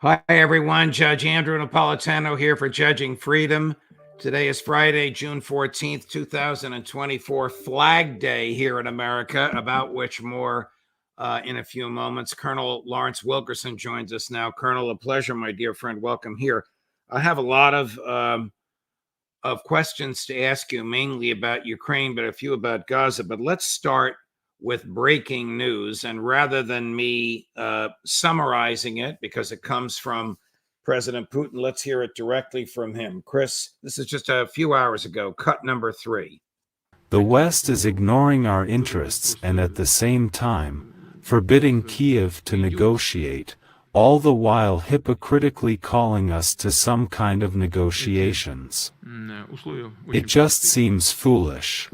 Hi, everyone. Judge Andrew Napolitano here for Judging Freedom. Today is Friday, June 14th, 2024, Flag Day here in America, about which more in a few moments. Colonel Lawrence Wilkerson joins us now. Colonel, a pleasure, my dear friend. Welcome here. I have a lot of questions to ask you, mainly about Ukraine, but a few about Gaza. But let's start with breaking news. And rather than me summarizing it, because it comes from President Putin, let's hear it directly from him. Chris, this is just a few hours ago, cut number 3. The West is ignoring our interests and at the same time, forbidding Kiev to negotiate, all the while hypocritically calling us to some kind of negotiations. It just seems foolish.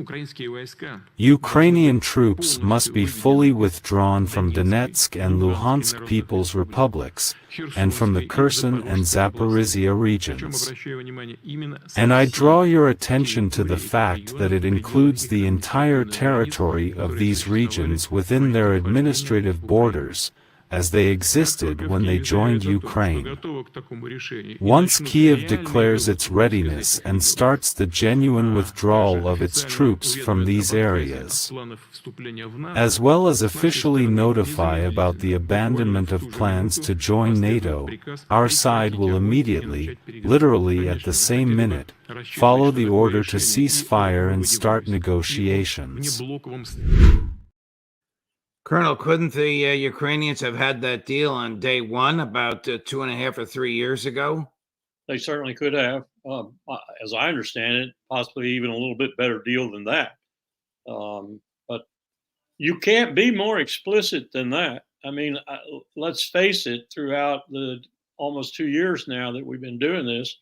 Ukrainian troops must be fully withdrawn from Donetsk and Luhansk People's Republics, and from the Kherson and Zaporizhia regions. And I draw your attention to the fact that it includes the entire territory of these regions within their administrative borders, as they existed when they joined Ukraine. Once Kiev declares its readiness and starts the genuine withdrawal of its troops from these areas, as well as officially notify about the abandonment of plans to join NATO, our side will immediately, literally at the same minute, follow the order to cease fire and start negotiations. Colonel, couldn't the Ukrainians have had that deal on day one about 2.5 or 3 years ago? They certainly could have. As I understand it, possibly even a little bit better deal than that. But you can't be more explicit than that. I mean, let's face it, throughout the almost 2 years now that we've been doing this,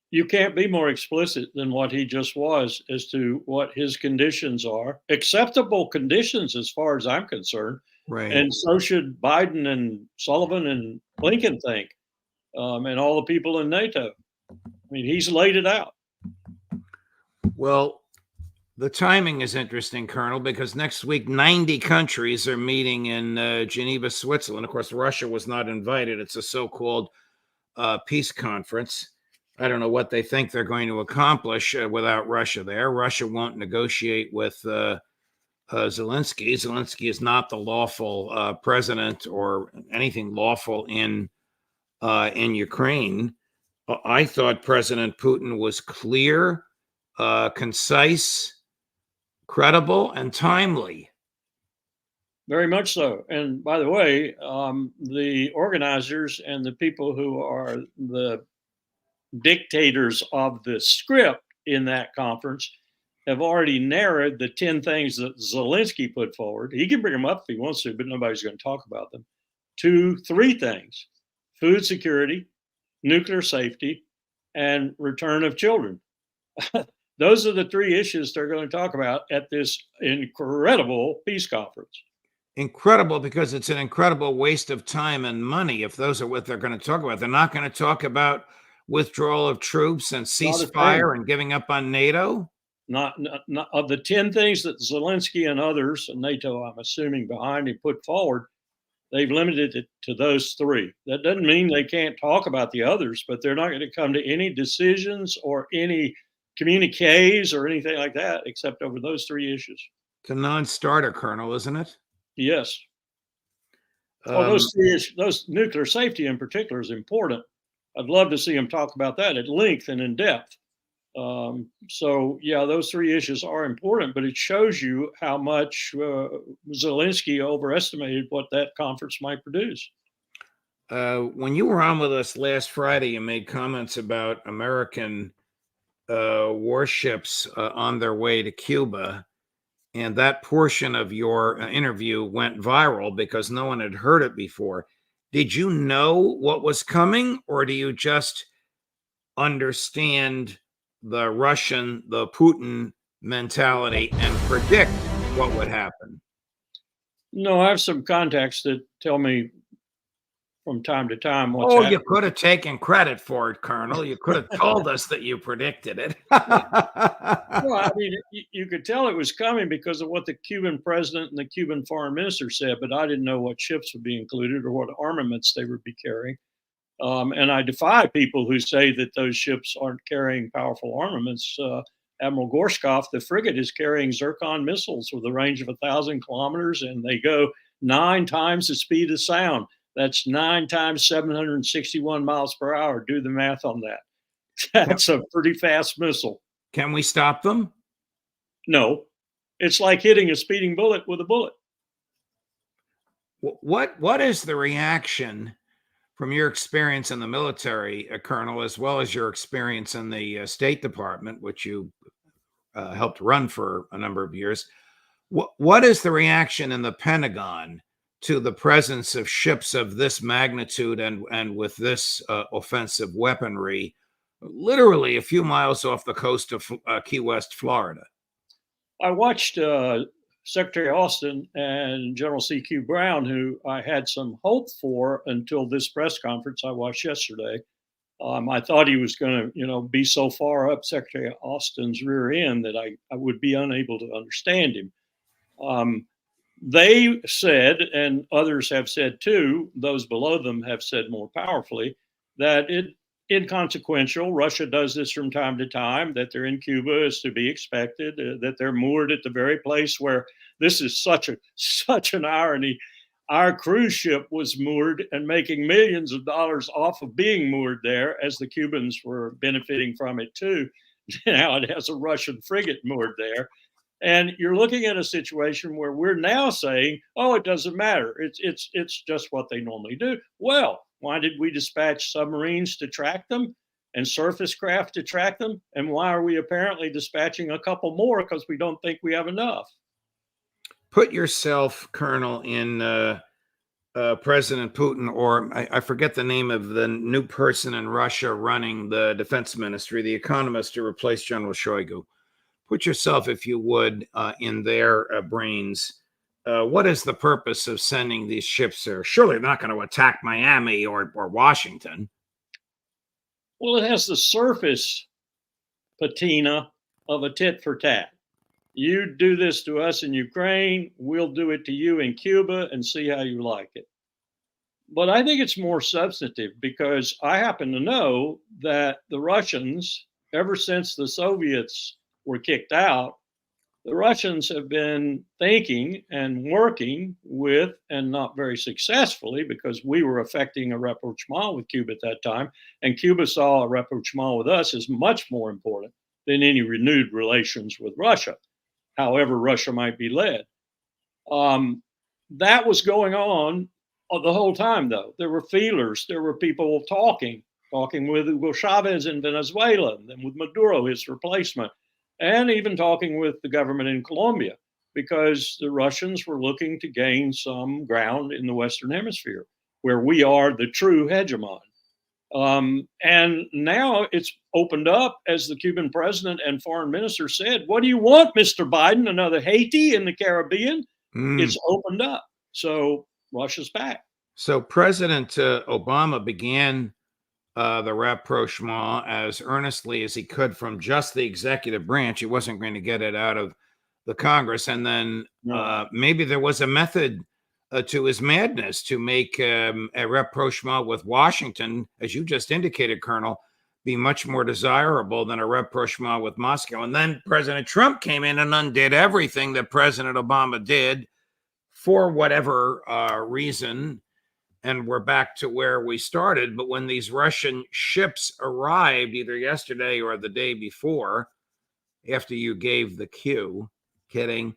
you can't be more explicit than what he just was as to what his conditions are. Acceptable conditions as far as I'm concerned. Right. And so should Biden and Sullivan and Blinken think, and all the people in NATO. I mean, he's laid it out. Well, the timing is interesting, Colonel, because next week 90 countries are meeting in Geneva, Switzerland. Of course, Russia was not invited. It's a so-called peace conference. I don't know what they think they're going to accomplish without Russia there. Russia won't negotiate with Zelensky. Zelensky is not the lawful president or anything lawful in Ukraine. I thought President Putin was clear, concise, credible, and timely. Very much so. And by the way, the organizers and the people who are the dictators of the script in that conference have already narrowed the 10 things that Zelensky put forward. He can bring them up if he wants to, but nobody's going to talk about them. To 3 things: food security, nuclear safety, and return of children. Those are the 3 issues they're going to talk about at this incredible peace conference. Incredible, because it's an incredible waste of time and money if those are what they're going to talk about. They're not going to talk about withdrawal of troops and ceasefire and giving up on NATO? Not of the 10 things that Zelensky and others, and NATO, I'm assuming, behind him put forward, they've limited it to those 3. That doesn't mean they can't talk about the others, but they're not going to come to any decisions or any communiques or anything like that, except over those 3 issues. It's a non-starter, Colonel, isn't it? Yes. Those 3 issues, those nuclear safety in particular is important. I'd love to see him talk about that at length and in depth. So, yeah, those 3 issues are important, but it shows you how much Zelensky overestimated what that conference might produce. When you were on with us last Friday, you made comments about American warships on their way to Cuba. And that portion of your interview went viral because no one had heard it before. Did you know what was coming, or do you just understand the Putin mentality and predict what would happen? No, I have some contacts that tell me from time to time what's Oh, happening. you could have taken credit for it, Colonel. You could have told us that you predicted it. Well, I mean, you could tell it was coming because of what the Cuban president and the Cuban foreign minister said, but I didn't know what ships would be included or what armaments they would be carrying. And I defy people who say that those ships aren't carrying powerful armaments. Admiral Gorshkov, the frigate, is carrying Zircon missiles with a range of 1,000 kilometers, and they go 9 times the speed of sound. That's 9 times 761 miles per hour. Do the math on that. That's a pretty fast missile. Can we stop them? No, it's like hitting a speeding bullet with a bullet. What is the reaction from your experience in the military, Colonel, as well as your experience in the State Department, which you helped run for a number of years? What is the reaction in the Pentagon to the presence of ships of this magnitude and with this offensive weaponry, literally a few miles off the coast of Key West, Florida? I watched Secretary Austin and General C.Q. Brown, who I had some hope for until this press conference I watched yesterday. I thought he was going to, be so far up Secretary Austin's rear end that I would be unable to understand him. They said, and others have said too, those below them have said more powerfully, that inconsequential. Russia does this from time to time, that they're in Cuba is to be expected, that they're moored at the very place where this is such an irony. Our cruise ship was moored and making millions of dollars off of being moored there, as the Cubans were benefiting from it too. Now it has a Russian frigate moored there. And you're looking at a situation where we're now saying, oh, it doesn't matter. It's just what they normally do. Well, why did we dispatch submarines to track them and surface craft to track them? And why are we apparently dispatching a couple more? Because we don't think we have enough. Put yourself, Colonel, in President Putin, or I forget the name of the new person in Russia running the defense ministry, the economist to replace General Shoigu. Put yourself, if you would, in their brains. What is the purpose of sending these ships there? Surely they're not going to attack Miami or Washington. Well, it has the surface patina of a tit for tat. You do this to us in Ukraine, we'll do it to you in Cuba and see how you like it. But I think it's more substantive, because I happen to know that the Russians, ever since the Soviets were kicked out, the Russians have been thinking and working with, and not very successfully, because we were effecting a rapprochement with Cuba at that time, and Cuba saw a rapprochement with us as much more important than any renewed relations with Russia, however Russia might be led. That was going on the whole time, though. There were feelers. There were people talking with Hugo Chavez in Venezuela, and then with Maduro, his replacement, and even talking with the government in Colombia, because the Russians were looking to gain some ground in the Western Hemisphere, where we are the true hegemon. And now it's opened up, as the Cuban president and foreign minister said. What do you want, Mr. Biden? Another Haiti in the Caribbean? It's opened up. So Russia's back. So President Obama began the rapprochement as earnestly as he could from just the executive branch. He wasn't going to get it out of the Congress. And then maybe there was a method to his madness to make a rapprochement with Washington, as you just indicated, Colonel, be much more desirable than a rapprochement with Moscow. And then President Trump came in and undid everything that President Obama did for whatever reason. And we're back to where we started. But when these Russian ships arrived either yesterday or the day before, after you gave the cue, kidding,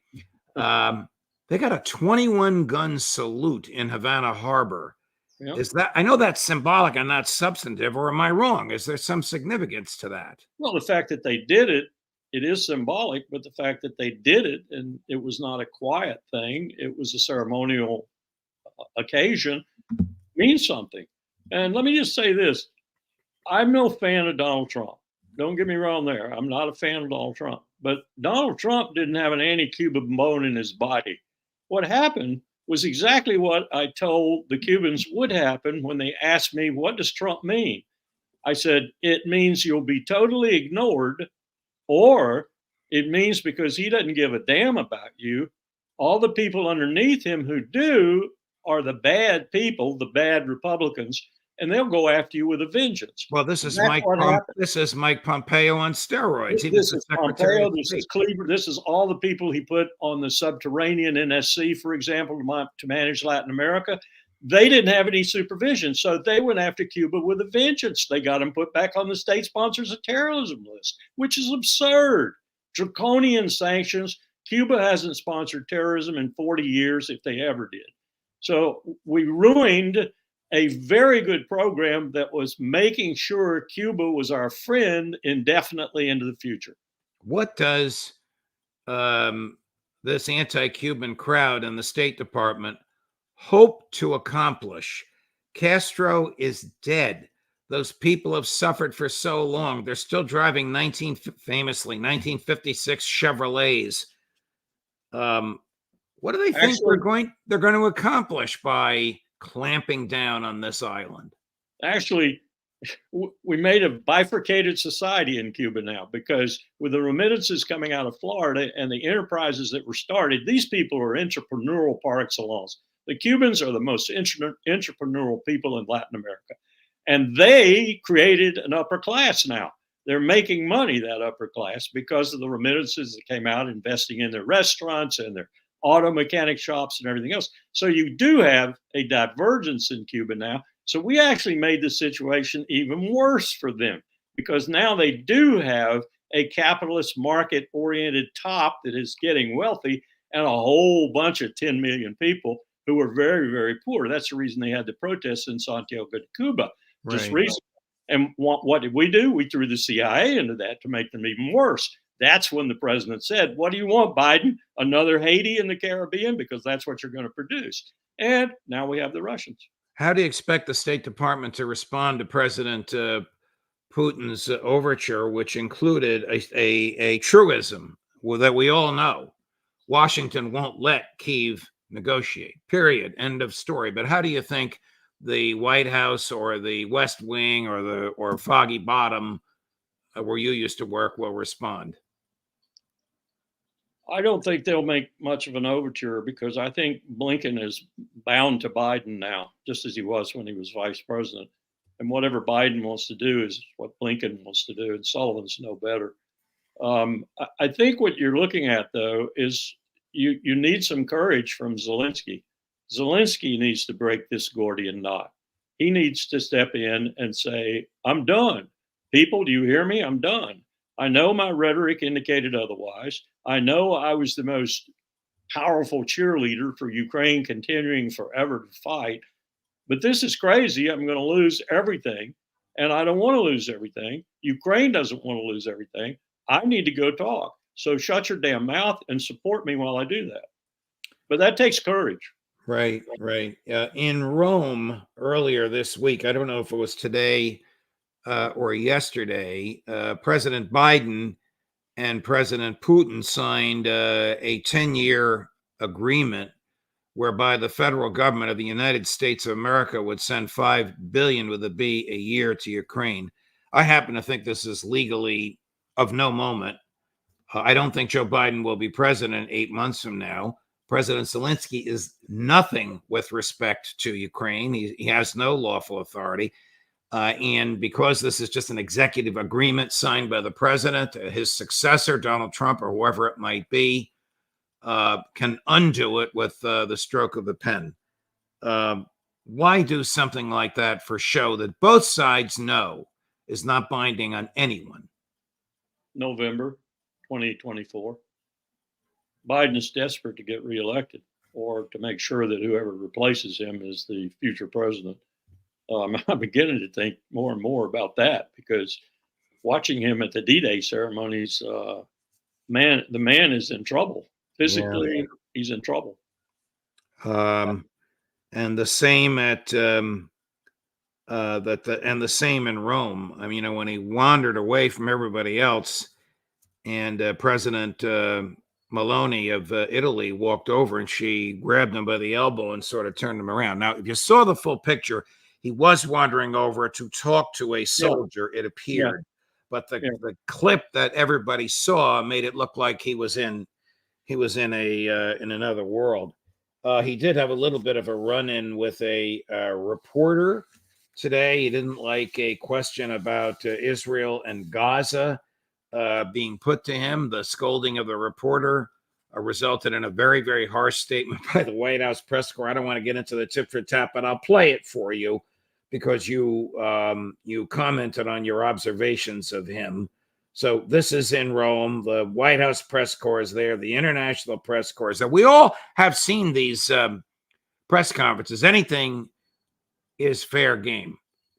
they got a 21-gun salute in Havana Harbor. Yep. Is that, I know that's symbolic and not substantive, or am I wrong? Is there some significance to that? Well, the fact that they did it, it is symbolic, but the fact that they did it, and it was not a quiet thing, it was a ceremonial occasion, means something. And let me just say this. I'm no fan of Donald Trump. Don't get me wrong there. I'm not a fan of Donald Trump. But Donald Trump didn't have an anti-Cuban bone in his body. What happened was exactly what I told the Cubans would happen when they asked me, what does Trump mean? I said, it means you'll be totally ignored, or it means because he doesn't give a damn about you, all the people underneath him who do are the bad people, the bad Republicans, and they'll go after you with a vengeance. Well, And that's what happened. This is Mike Pompeo on steroids. He was This the is Secretary Pompeo, of this is State. Cleaver, this is all the people he put on the subterranean NSC, for example, to manage Latin America. They didn't have any supervision, so they went after Cuba with a vengeance. They got them put back on the state sponsors of terrorism list, which is absurd. Draconian sanctions. Cuba hasn't sponsored terrorism in 40 years, if they ever did. So we ruined a very good program that was making sure Cuba was our friend indefinitely into the future. What does this anti-Cuban crowd in the State Department hope to accomplish? Castro is dead. Those people have suffered for so long. They're still driving famously 1956 Chevrolets. What do they think they're going to accomplish by clamping down on this island? Actually, we made a bifurcated society in Cuba now, because with the remittances coming out of Florida and the enterprises that were started, these people are entrepreneurial par excellence. The Cubans are the most entrepreneurial people in Latin America. And they created an upper class now. They're making money, that upper class, because of the remittances that came out, investing in their restaurants and their auto mechanic shops and everything else. So you do have a divergence in Cuba now. So we actually made the situation even worse for them, because now they do have a capitalist market oriented top that is getting wealthy, and a whole bunch of 10 million people who are very, very poor. That's the reason they had the protests in Santiago de Cuba just recently. And what did we do? We threw the CIA into that to make them even worse. That's when the president said, what do you want, Biden? Another Haiti in the Caribbean? Because that's what you're going to produce. And now we have the Russians. How do you expect the State Department to respond to President Putin's overture, which included a truism that we all know? Washington won't let Kyiv negotiate, period, end of story. But how do you think the White House or the West Wing or Foggy Bottom, where you used to work, will respond? I don't think they'll make much of an overture, because I think Blinken is bound to Biden now, just as he was when he was vice president. And whatever Biden wants to do is what Blinken wants to do, and Sullivan's no better. I think what you're looking at, though, is you need some courage from Zelensky. Zelensky needs to break this Gordian knot. He needs to step in and say, I'm done. People, do you hear me? I'm done. I know my rhetoric indicated otherwise. I know I was the most powerful cheerleader for Ukraine continuing forever to fight. But this is crazy. I'm going to lose everything. And I don't want to lose everything. Ukraine doesn't want to lose everything. I need to go talk. So shut your damn mouth and support me while I do that. But that takes courage. Right. In Rome earlier this week, I don't know if it was today or yesterday, President Biden and President Putin signed a 10-year agreement whereby the federal government of the United States of America would send $5 billion with a B a year to Ukraine. I happen to think this is legally of no moment. I don't think Joe Biden will be president 8 months from now. President Zelensky is nothing with respect to Ukraine. He has no lawful authority. And because this is just an executive agreement signed by the president, his successor, Donald Trump, or whoever it might be, can undo it with the stroke of the pen. Why do something like that for show that both sides know is not binding on anyone? November 2024. Biden is desperate to get reelected, or to make sure that whoever replaces him is the future president. I'm beginning to think more and more about that, because watching him at the D-Day ceremonies, the man is in trouble. Physically, he's in trouble. And the same the same in Rome. I mean, when he wandered away from everybody else, and President Meloni of Italy walked over and she grabbed him by the elbow and sort of turned him around. Now, if you saw the full picture, he was wandering over to talk to a soldier, it Yeah. appeared. But the Yeah. clip that everybody saw made it look like he was in in another world. He did have a little bit of a run-in with a reporter today. He didn't like a question about Israel and Gaza being put to him. The scolding of the reporter resulted in a very, very harsh statement by the White House press corps. I don't want to get into the tit for tat, but I'll play it for you because you commented on your observations of him. So this is in Rome. The White House press corps is there. The international press corps is there. We all have seen these press conferences. Anything is fair game,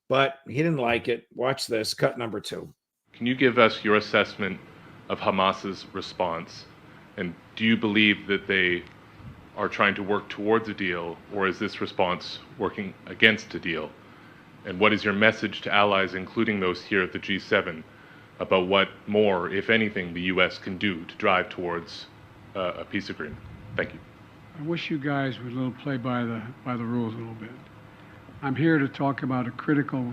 but he didn't like it. Watch this, cut number 2. Can you give us your assessment of Hamas's response? And do you believe that they are trying to work towards a deal, or is this response working against a deal? And what is your message to allies, including those here at the G7, about what more, if anything, the U.S. can do to drive towards a peace agreement? Thank you. I wish you guys would play by the rules a little bit. I'm here to talk about a critical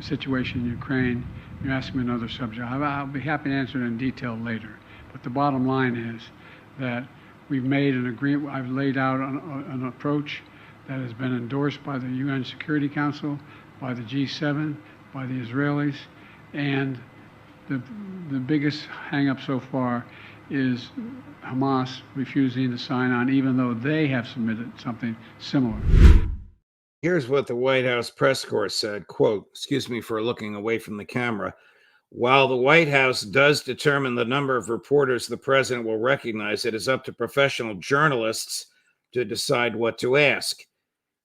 situation in Ukraine. You asked me another subject. I'll be happy to answer it in detail later. But the bottom line is that we've made an agreement. I've laid out an approach that has been endorsed by the UN Security Council, by the G7, by the Israelis, and the biggest hang-up so far is Hamas refusing to sign on, even though they have submitted something similar. Here's what the White House press corps said, quote, excuse me for looking away from the camera. While the White House does determine the number of reporters the president will recognize, it is up to professional journalists to decide what to ask.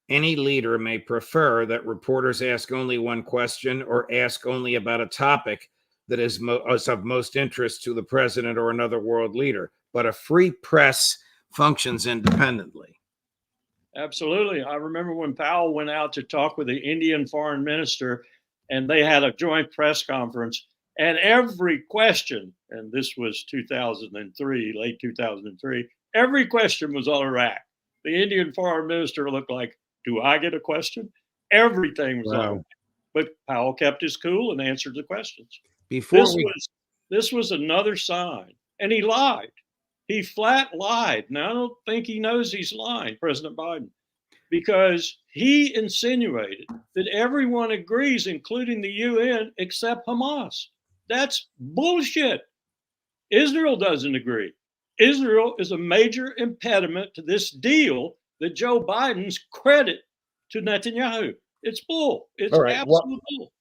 Any leader may prefer that reporters ask only one question or ask only about a topic that is of most interest to the president or another world leader, but a free press functions independently. Absolutely. I remember when Powell went out to talk with the Indian foreign minister, and they had a joint press conference, and every question, and this was 2003, late 2003, every question was on Iraq. The Indian foreign minister looked like, do I get a question? Everything was on Iraq. But Powell kept his cool and answered the questions. This was another sign, and he lied. He flat lied. Now, I don't think he knows he's lying, President Biden, because he insinuated that everyone agrees, including the UN, except Hamas. That's bullshit. Israel doesn't agree. Israel is a major impediment to this deal that Joe Biden's credit to Netanyahu. It's bull. It's absolute bull.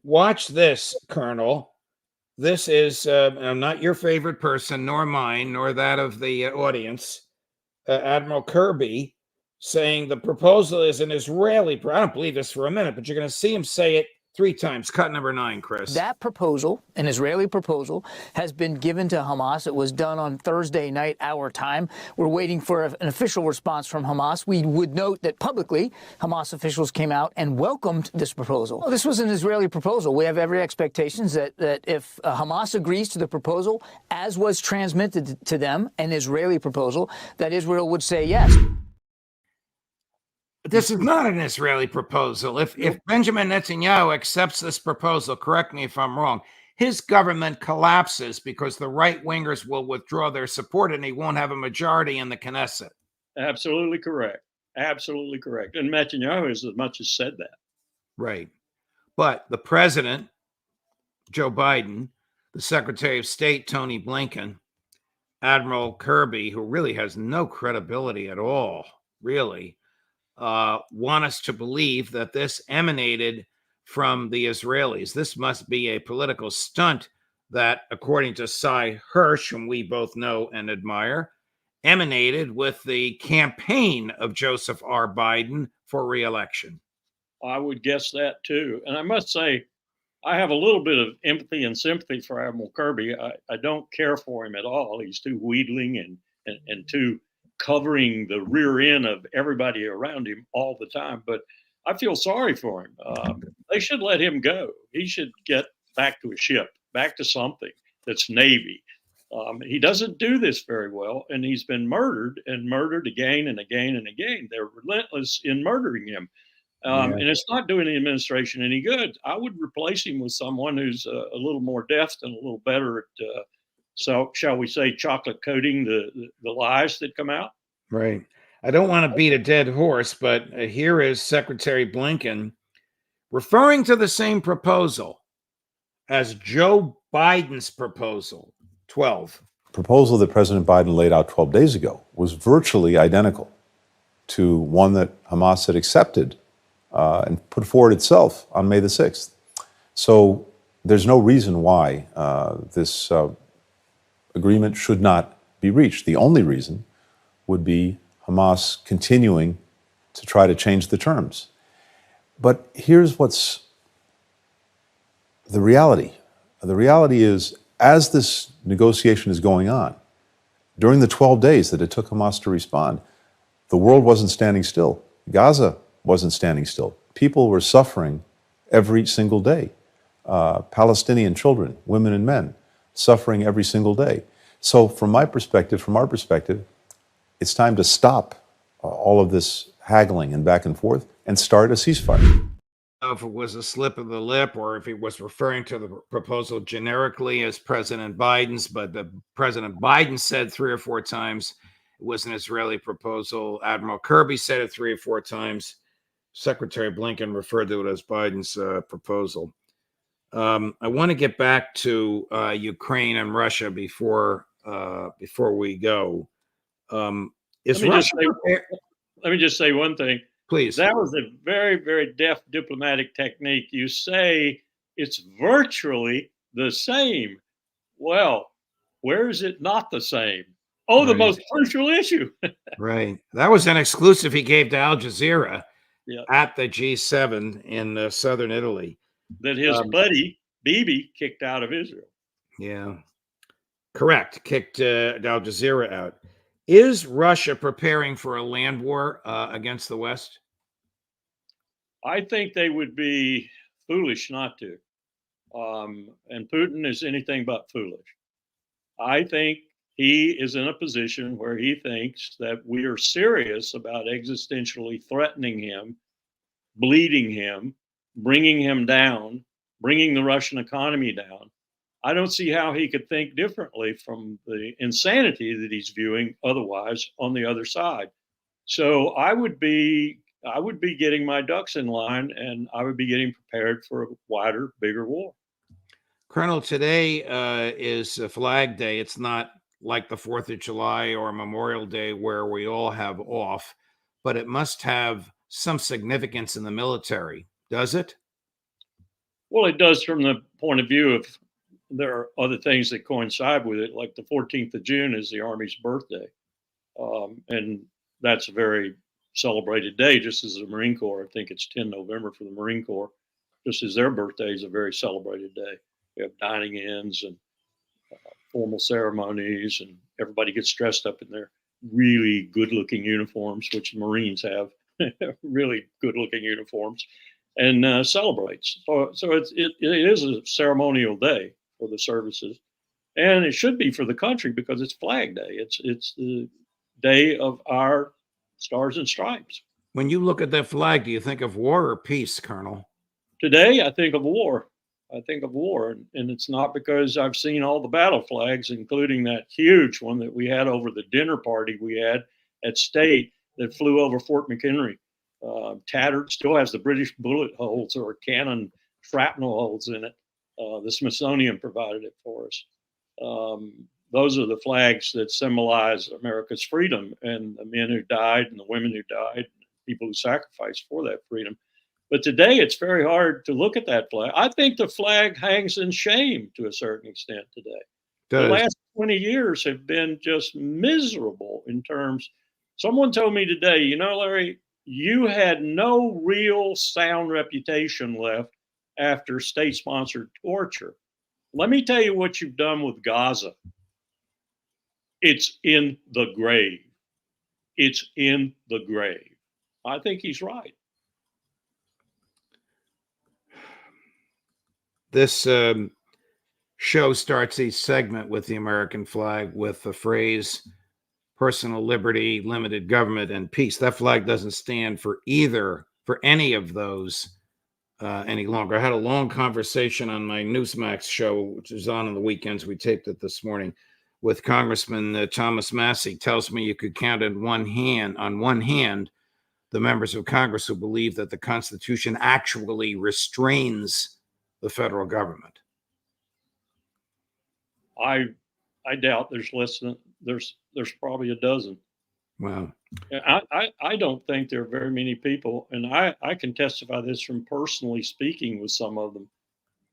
Watch this, Colonel. This is not your favorite person, nor mine, nor that of the audience. Admiral Kirby saying the proposal is an Israeli. I don't believe this for a minute, but you're going to see him say it 3 times. Cut number 9, Chris. That proposal, an Israeli proposal, has been given to Hamas. It was done on Thursday night, our time. We're waiting for an official response from Hamas. We would note that publicly, Hamas officials came out and welcomed this proposal. This was an Israeli proposal. We have every expectation that if Hamas agrees to the proposal, as was transmitted to them, an Israeli proposal, that Israel would say yes. This is not an Israeli proposal. If Benjamin Netanyahu accepts this proposal, correct me if I'm wrong, his government collapses because the right-wingers will withdraw their support and he won't have a majority in the Knesset. Absolutely correct. Absolutely correct. And Netanyahu has as much as said that. Right. But the president, Joe Biden, the Secretary of State, Tony Blinken, Admiral Kirby, who really has no credibility at all, really, want us to believe that this emanated from the Israelis. This must be a political stunt that, according to Cy Hirsch, whom we both know and admire, emanated with the campaign of Joseph R. Biden for re-election. I would guess that too. And I must say, I have a little bit of empathy and sympathy for Admiral Kirby. I don't care for him at all. He's too wheedling and too covering the rear end of everybody around him all the time. But I feel sorry for him. They should let him go. He should get back to a ship, back to something that's Navy. He doesn't do this very well, and he's been murdered and murdered again and again and again. They're relentless in murdering him. Yeah. And it's not doing the administration any good. I would replace him with someone who's a little more deft and a little better at, so shall we say, chocolate coating the lies that come out. Right. I don't want to beat a dead horse, but here is Secretary Blinken referring to the same proposal as Joe Biden's proposal, 12. Proposal that President Biden laid out 12 days ago was virtually identical to one that Hamas had accepted and put forward itself on May the 6th. So there's no reason why this agreement should not be reached. The only reason would be Hamas continuing to try to change the terms. But here's what's the reality. The reality is, as this negotiation is going on, during the 12 days that it took Hamas to respond, the world wasn't standing still. Gaza wasn't standing still. People were suffering every single day. Palestinian children, women and men, suffering every single day. So from my perspective, from our perspective, it's time to stop all of this haggling and back and forth and start a ceasefire. If it was a slip of the lip or if he was referring to the proposal generically as President Biden's, but the President Biden said 3 or 4 times it was an Israeli proposal. Admiral Kirby said it 3 or 4 times. Secretary Blinken referred to it as Biden's proposal. I want to get back to Ukraine and Russia before we go. Is Russia Let me just say one thing. Please. That was a very, very deft diplomatic technique. You say it's virtually the same. Well, where is it not the same? Oh, the most crucial issue. Right. That was an exclusive he gave to Al Jazeera Yeah. at the G7 in southern Italy. That his buddy, Bibi, kicked out of Israel. Yeah. Correct. Kicked Al Jazeera out. Is Russia preparing for a land war against the West? I think they would be foolish not to. And Putin is anything but foolish. I think he is in a position where he thinks that we are serious about existentially threatening him, bleeding him, bringing him down, bringing the Russian economy down. I don't see how he could think differently from the insanity that he's viewing otherwise on the other side. So I would be getting my ducks in line, and I would be getting prepared for a wider, bigger war. Colonel, today is Flag Day. It's not like the 4th of July or Memorial Day where we all have off, but it must have some significance in the military, does it? Well, it does from the point of view of there are other things that coincide with it, like the 14th of June is the Army's birthday. And that's a very celebrated day, just as the Marine Corps. I think it's 10 November for the Marine Corps, just as their birthday is a very celebrated day. We have dining-ins and formal ceremonies, and everybody gets dressed up in their really good-looking uniforms, which the Marines have, really good-looking uniforms, and celebrates. So it is a ceremonial day for the services, and it should be for the country because it's Flag Day. It's the day of our Stars and Stripes. When you look at that flag, do you think of war or peace, Colonel? Today, I think of war. I think of war, and it's not because I've seen all the battle flags, including that huge one that we had over the dinner party we had at State that flew over Fort McHenry. Tattered, still has the British bullet holes or cannon shrapnel holes in it. The Smithsonian provided it for us. Those are the flags that symbolize America's freedom and the men who died and the women who died, people who sacrificed for that freedom. But today it's very hard to look at that flag. I think the flag hangs in shame to a certain extent today. The last 20 years have been just miserable in terms. Someone told me today, you know, Larry, you had no real sound reputation left after state-sponsored torture. Let me tell you what you've done with Gaza. It's in the grave. It's in the grave. I think he's right. This show starts each segment with the American flag with the phrase personal liberty, limited government, and peace. That flag doesn't stand for any of those any longer. I had a long conversation on my Newsmax show, which is on the weekends. We taped it this morning with Congressman Thomas Massey. Tells me you could count on one hand the members of Congress who believe that the Constitution actually restrains the federal government. I doubt there's there's probably a dozen. Wow. I don't think there are very many people, and I can testify this from personally speaking with some of them,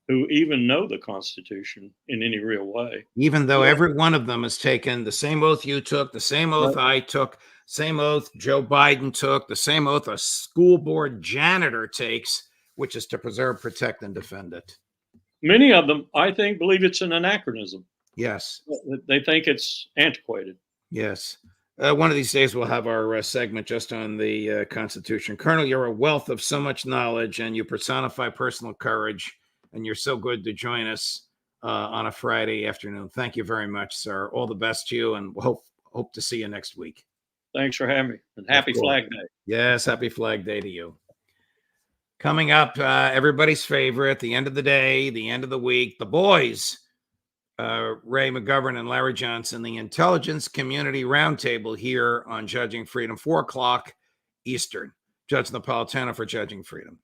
who even know the Constitution in any real way. Even though every one of them has taken the same oath you took, the same oath I took, same oath Joe Biden took, the same oath a school board janitor takes, which is to preserve, protect, and defend it. Many of them, I think, believe it's an anachronism. Yes. They think it's antiquated. Yes. One of these days we'll have our segment just on the Constitution. Colonel, you're a wealth of so much knowledge, and you personify personal courage, and you're so good to join us on a Friday afternoon. Thank you very much, sir. All the best to you, and we'll hope to see you next week. Thanks for having me, and happy Flag Day. Yes, happy Flag Day to you. Coming up, everybody's favorite, the end of the day, the end of the week, the boys, Ray McGovern and Larry Johnson, the Intelligence Community Roundtable here on Judging Freedom, 4 o'clock Eastern. Judge Napolitano for Judging Freedom.